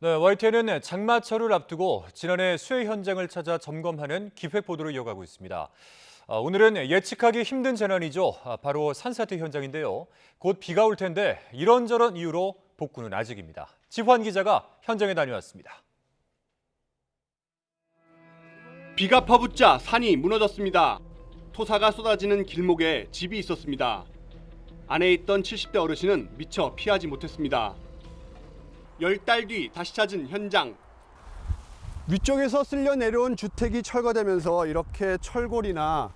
네, YTN은 장마철을 앞두고 지난해 수해 현장을 찾아 점검하는 기획 보도를 이어가고 있습니다. 오늘은 예측하기 힘든 재난이죠. 바로 산사태 현장인데요. 곧 비가 올 텐데 이런저런 이유로 복구는 아직입니다. 지환 기자가 현장에 다녀왔습니다. 비가 퍼붓자 산이 무너졌습니다. 토사가 쏟아지는 길목에 집이 있었습니다. 안에 있던 70대 어르신은 미처 피하지 못했습니다. 10달 뒤 다시 찾은 현장. 위쪽에서 쓸려 내려온 주택이 철거되면서 이렇게 철골이나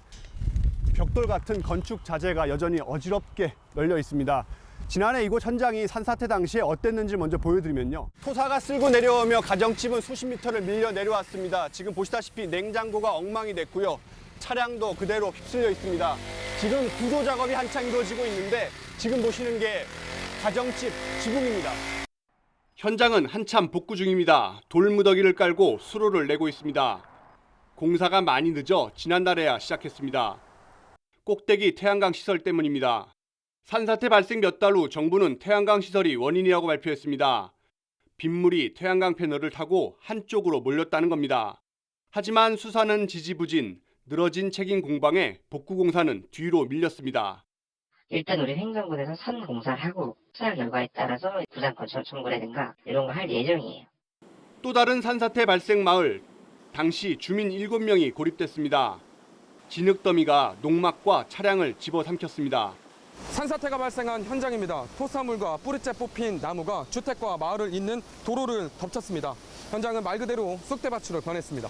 벽돌 같은 건축 자재가 여전히 어지럽게 널려 있습니다. 지난해 이곳 현장이 산사태 당시에 어땠는지 먼저 보여드리면요. 토사가 쓸고 내려오며 가정집은 수십 미터를 밀려 내려왔습니다. 지금 보시다시피 냉장고가 엉망이 됐고요. 차량도 그대로 휩쓸려 있습니다. 지금 구조 작업이 한창 이루어지고 있는데 지금 보시는 게 가정집 지붕입니다. 현장은 한참 복구 중입니다. 돌무더기를 깔고 수로를 내고 있습니다. 공사가 많이 늦어 지난달에야 시작했습니다. 꼭대기 태양광 시설 때문입니다. 산사태 발생 몇 달 후 정부는 태양광 시설이 원인이라고 발표했습니다. 빗물이 태양광 패널을 타고 한쪽으로 몰렸다는 겁니다. 하지만 수사는 지지부진, 늘어진 책임 공방에 복구 공사는 뒤로 밀렸습니다. 일단 우리 행정부에서 선 공사를 하고 수사 결과에 따라서 부산권 청구라든가 이런 거 할 예정이에요. 또 다른 산사태 발생 마을, 당시 주민 7명이 고립됐습니다. 진흙더미가 농막과 차량을 집어삼켰습니다. 산사태가 발생한 현장입니다. 토사물과 뿌리째 뽑힌 나무가 주택과 마을을 잇는 도로를 덮쳤습니다. 현장은 말 그대로 쑥대밭으로 변했습니다.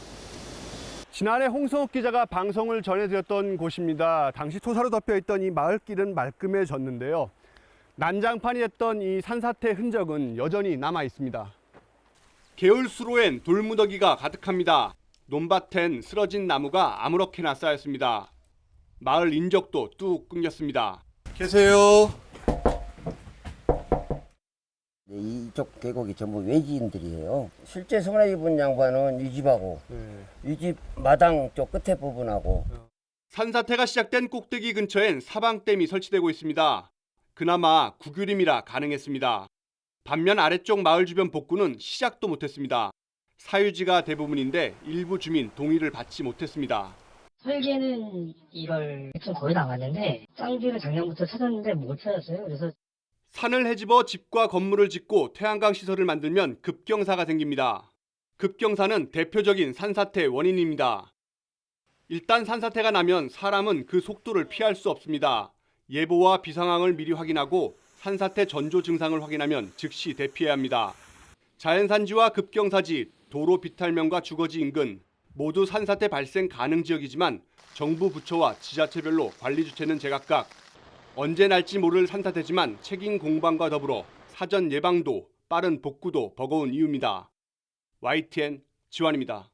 지난해 홍성욱 기자가 방송을 전해드렸던 곳입니다. 당시 토사로 덮여있던 이 마을길은 말끔해졌는데요. 난장판이 됐던 이 산사태 흔적은 여전히 남아 있습니다. 개울수로엔 돌무더기가 가득합니다. 논밭엔 쓰러진 나무가 아무렇게나 쌓였습니다. 마을 인적도 뚝 끊겼습니다. 계세요. 이쪽 계곡이 전부 외지인들이에요. 실제 손해 입은 양반은 이 집하고 이 집 마당 쪽 끝에 부분하고. 산사태가 시작된 꼭대기 근처엔 사방댐이 설치되고 있습니다. 그나마 구규림이라 가능했습니다. 반면 아래쪽 마을 주변 복구는 시작도 못했습니다. 사유지가 대부분인데 일부 주민 동의를 받지 못했습니다. 설계는 1월 좀 거의 나왔는데 쌍비를 작년부터 찾았는데 못 찾았어요. 그래서 산을 헤집어 집과 건물을 짓고 태양광 시설을 만들면 급경사가 생깁니다. 급경사는 대표적인 산사태 원인입니다. 일단 산사태가 나면 사람은 그 속도를 피할 수 없습니다. 예보와 비상황을 미리 확인하고 산사태 전조 증상을 확인하면 즉시 대피해야 합니다. 자연산지와 급경사지, 도로 비탈면과 주거지 인근 모두 산사태 발생 가능 지역이지만 정부 부처와 지자체별로 관리 주체는 제각각. 언제 날지 모를 산사태지만 책임 공방과 더불어 사전 예방도 빠른 복구도 버거운 이유입니다. YTN 지환입니다.